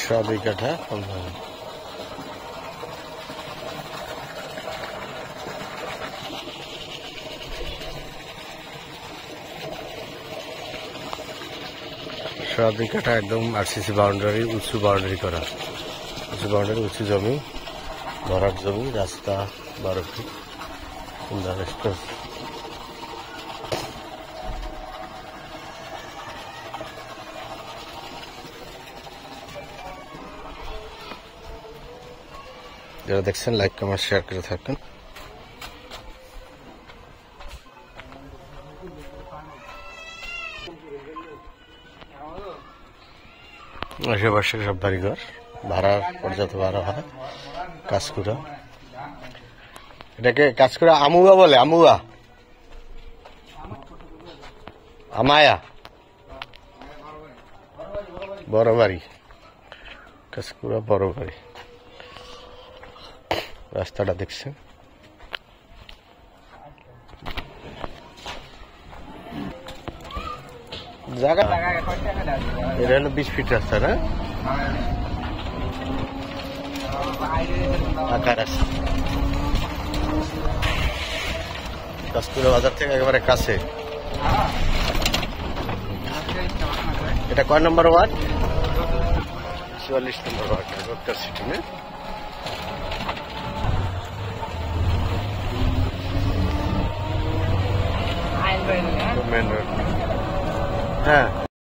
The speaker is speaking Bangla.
2 কাঠা কম হবে। সোয়া 2 কাঠা একদম আরসিসি বাউন্ডারি, উঁচু বাউন্ডারি করা, উঁচু বাউন্ডারি, উঁচু জমি, ভরাট জমি, রাস্তা 12 ফিট, সুন্দর স্পেস। যারা দেখছেন লাইক কমেন্ট শেয়ার করে থাকেন। আশেপাশে সব বাড়িঘর, ভাড়ার পর্যাপ্ত ভাড়া হয়। কাজকুড়া, এটাকে কাজকুড়া আমুয়া বলে, আমুয়া, আমায়া, বড় বাড়ি, কাজকুড়া বড় বাড়ি। রাস্তাটা দেখছেন, জায়গা এটা হলো 20 ফিট রাস্তা না, আকার আছে। কাজকুড়া বাজার থেকে একেবারে কাছে। এটা কয় নম্বর ওয়ার্ড? 44 নম্বর ওয়ার্ড, রোডটার সিটি না। মেন রোড, হ্যাঁ।